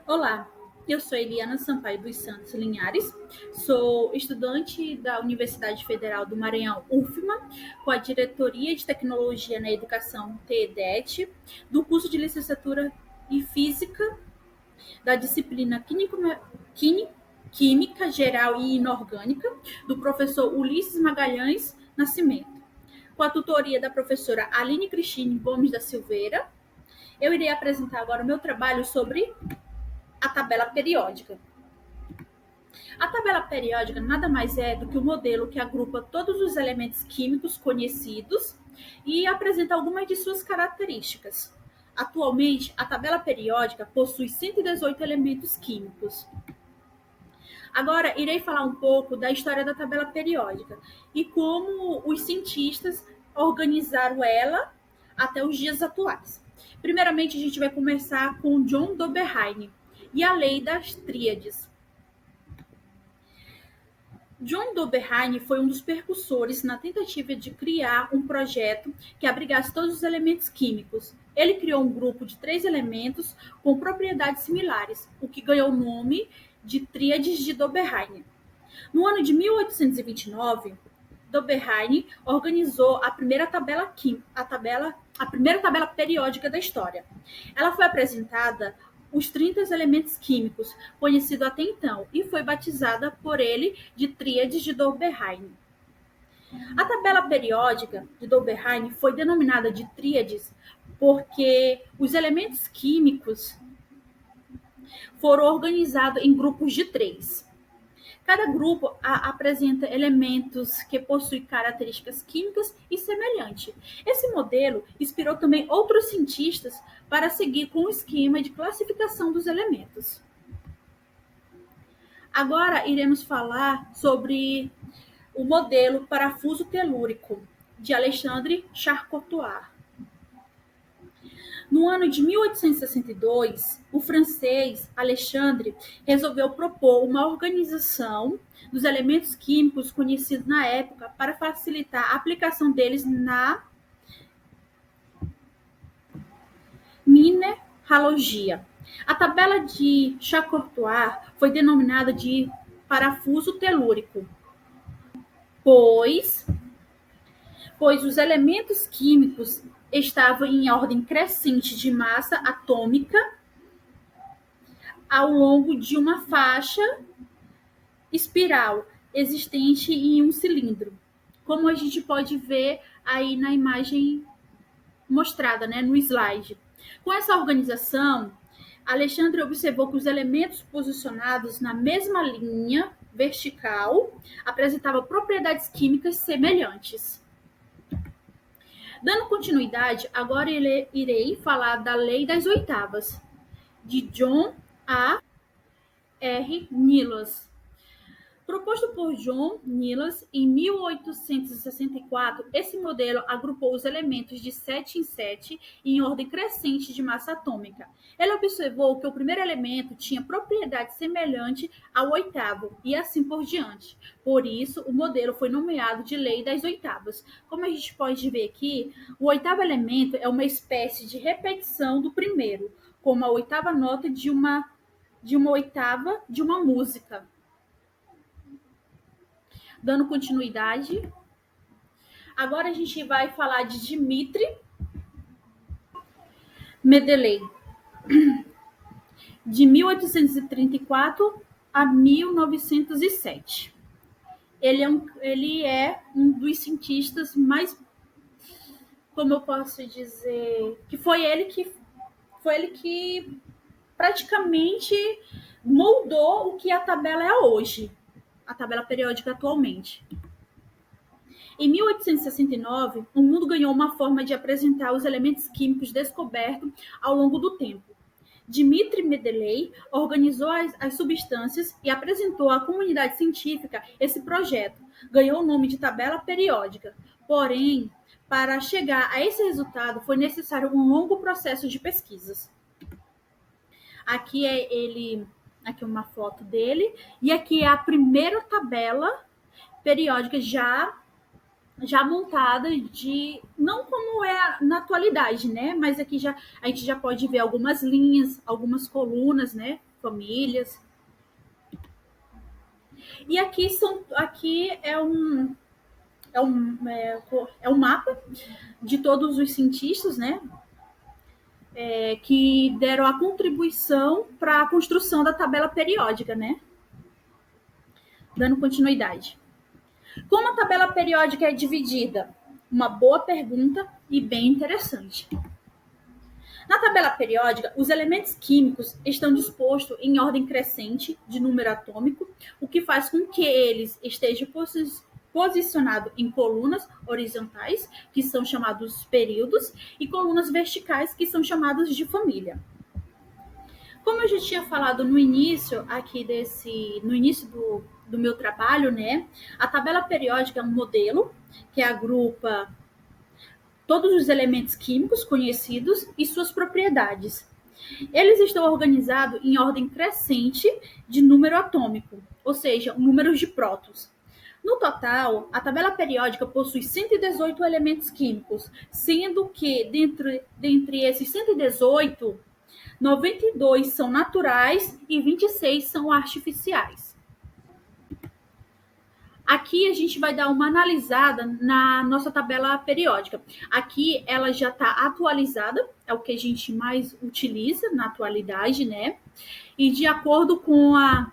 Olá, eu sou Eliana Sampaio dos Santos Linhares, sou estudante da Universidade Federal do Maranhão, UFMA, com a Diretoria de Tecnologia na Educação, TEDET, do curso de Licenciatura em Física, da disciplina Química Geral e Inorgânica, do professor Ulisses Magalhães Nascimento, com a tutoria da professora Aline Cristine Gomes da Silveira. Eu irei apresentar agora o meu trabalho sobre a tabela periódica. A tabela periódica nada mais é do que um modelo que agrupa todos os elementos químicos conhecidos e apresenta algumas de suas características. Atualmente, a tabela periódica possui 118 elementos químicos. Agora, irei falar um pouco da história da tabela periódica e como os cientistas organizaram ela até os dias atuais. Primeiramente, a gente vai começar com John Dobereiner e a lei das tríades. John Dobereiner foi um dos precursores na tentativa de criar um projeto que abrigasse todos os elementos químicos. Ele criou um grupo de 3 elementos com propriedades similares, o que ganhou o nome de Tríades de Dobereiner. No ano de 1829, Dobereiner organizou a primeira a primeira tabela periódica da história. Ela foi apresentada os 30 elementos químicos conhecidos até então e foi batizada por ele de Tríades de Dobereiner. A tabela periódica de Dobereiner foi denominada de tríades porque os elementos químicos foram organizados em grupos de 3. Cada grupo apresenta elementos que possuem características químicas e semelhantes. Esse modelo inspirou também outros cientistas para seguir com o esquema de classificação dos elementos. Agora iremos falar sobre o modelo parafuso telúrico de Alexandre Charcot. No ano de 1862, o francês Alexandre resolveu propor uma organização dos elementos químicos conhecidos na época para facilitar a aplicação deles na mineralogia. A tabela de Charcot foi denominada de parafuso telúrico, pois os elementos químicos estavam em ordem crescente de massa atômica ao longo de uma faixa espiral existente em um cilindro, como a gente pode ver aí na imagem mostrada, né, no slide. Com essa organização, Alexandre observou que os elementos posicionados na mesma linha vertical apresentavam propriedades químicas semelhantes. Dando continuidade, agora irei falar da Lei das Oitavas, de John A. R. Nichols. Proposto por John Nichols em 1864, esse modelo agrupou os elementos de 7 em 7 em ordem crescente de massa atômica. Ele observou que o primeiro elemento tinha propriedade semelhante ao oitavo e assim por diante. Por isso, o modelo foi nomeado de Lei das Oitavas. Como a gente pode ver aqui, o oitavo elemento é uma espécie de repetição do primeiro, como a oitava nota de uma oitava de uma música. Dando continuidade, agora a gente vai falar de Dmitri Mendeleev, de 1834 a 1907. Ele é um dos cientistas mais, como eu posso dizer, que foi ele que praticamente moldou o que a tabela é hoje, a tabela periódica atualmente. Em 1869, o mundo ganhou uma forma de apresentar os elementos químicos descobertos ao longo do tempo. Dmitri Mendeleev organizou as substâncias e apresentou à comunidade científica esse projeto. Ganhou o nome de tabela periódica. Porém, para chegar a esse resultado, foi necessário um longo processo de pesquisas. Aqui aqui é uma foto dele, e aqui é a primeira tabela periódica já já montada de não como é na atualidade, né? Mas aqui já a gente já pode ver algumas linhas, algumas colunas, né? Famílias. E aqui é um mapa de todos os cientistas, né? Que deram a contribuição para a construção da tabela periódica, né? Dando continuidade. Como a tabela periódica é dividida? Uma boa pergunta e bem interessante. Na tabela periódica, os elementos químicos estão dispostos em ordem crescente de número atômico, o que faz com que eles estejam posicionados em colunas horizontais, que são chamados períodos, e colunas verticais, que são chamadas de família. Como eu já tinha falado no início do meu trabalho, né? A tabela periódica é um modelo que agrupa todos os elementos químicos conhecidos e suas propriedades. Eles estão organizados em ordem crescente de número atômico, ou seja, números de prótons. No total, a tabela periódica possui 118 elementos químicos, sendo que dentre esses 118, 92 são naturais e 26 são artificiais. Aqui a gente vai dar uma analisada na nossa tabela periódica. Aqui ela já está atualizada, é o que a gente mais utiliza na atualidade, né? E de acordo com a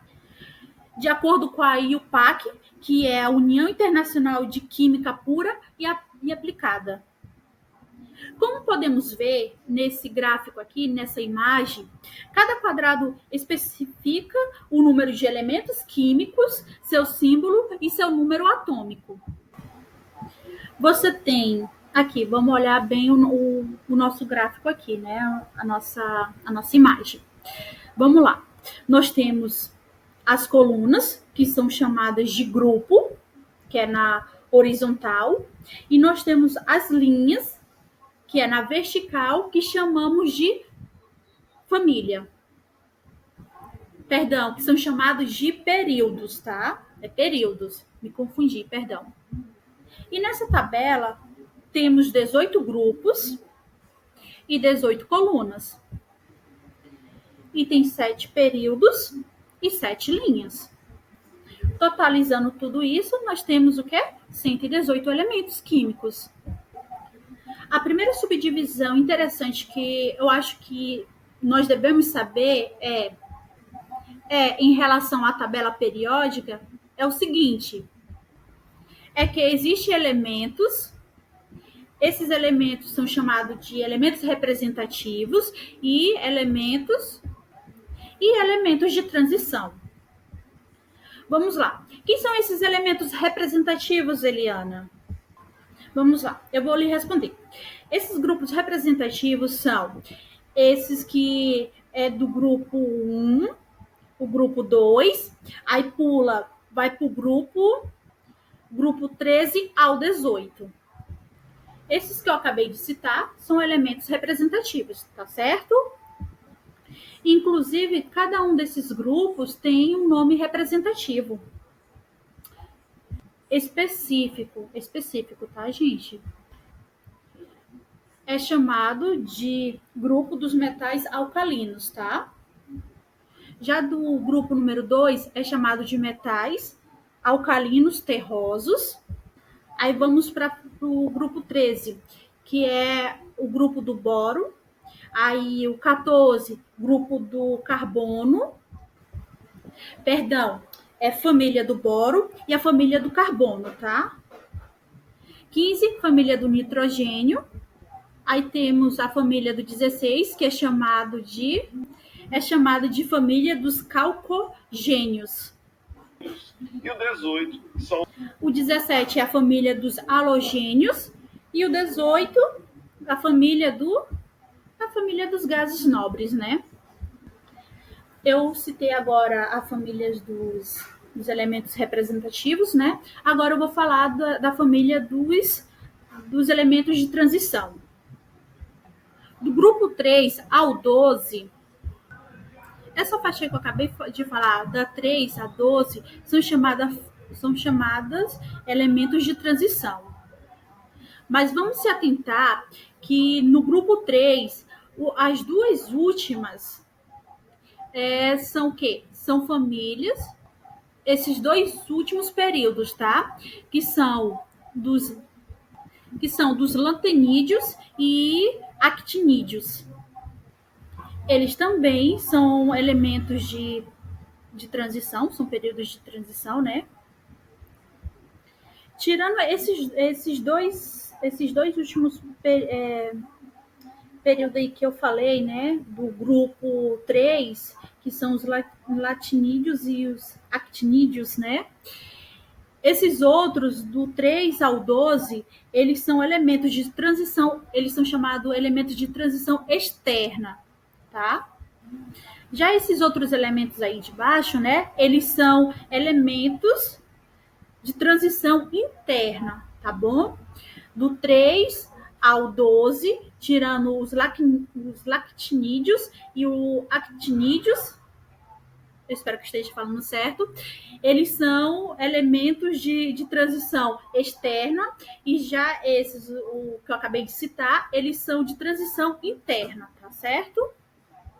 IUPAC, que é a União Internacional de Química Pura e Aplicada. Como podemos ver nesse gráfico aqui, nessa imagem, cada quadrado especifica o número de elementos químicos, seu símbolo e seu número atômico. Você tem aqui, vamos olhar bem o nosso gráfico aqui, né? A nossa imagem. Vamos lá. Nós temos as colunas, que são chamadas de grupo, que é na horizontal, e nós temos as linhas, que é na vertical, que chamamos de família. Perdão, que são chamados de períodos, tá? É períodos, me confundi, perdão. E nessa tabela temos 18 grupos e 18 colunas. E tem 7 períodos e 7 linhas. Totalizando tudo isso, nós temos o quê? 118 elementos químicos. A primeira subdivisão interessante que eu acho que nós devemos saber em relação à tabela periódica é o seguinte, é que existem elementos, esses elementos são chamados de elementos representativos e elementos de transição. Vamos lá. Quem são esses elementos representativos, Eliana? Vamos lá, eu vou lhe responder. Esses grupos representativos são esses que é do grupo 1, o grupo 2, aí vai para o grupo 13 ao 18. Esses que eu acabei de citar são elementos representativos, tá certo? Inclusive, cada um desses grupos tem um nome representativo. Específico, tá, gente? É chamado de grupo dos metais alcalinos, tá? Já do grupo número 2 é chamado de metais alcalinos terrosos. Aí vamos para o grupo 13, que é o grupo do boro. Aí o 14, grupo do carbono. Perdão, é família do boro e a família do carbono, tá? 15, família do nitrogênio. Aí temos a família do 16, que é chamado de família dos calcogênios. E o 18 são... O 17 é a família dos halogênios e o 18 a família dos gases nobres, né? Eu citei agora a família dos elementos representativos, né? Agora eu vou falar da família dos elementos de transição. Do grupo 3 ao 12, essa faixa que eu acabei de falar, da 3 a 12, são chamadas elementos de transição. Mas vamos se atentar que no grupo 3, as duas últimas são o quê? São famílias, esses dois últimos períodos, tá? Que são dos lantenídeos e actinídeos. Eles também são elementos de transição, são períodos de transição, né? Tirando esses dois últimos períodos aí que eu falei, né? Do grupo 3, que são os latinídeos e os actinídeos, né? Esses outros, do 3 ao 12, eles são elementos de transição, eles são chamados elementos de transição externa, tá? Já esses outros elementos aí de baixo, né, eles são elementos de transição interna, tá bom? Do 3 ao 12, tirando os lactinídeos e os actinídeos, eu espero que esteja falando certo, eles são elementos de transição externa, e já esses, o que eu acabei de citar, eles são de transição interna, tá certo?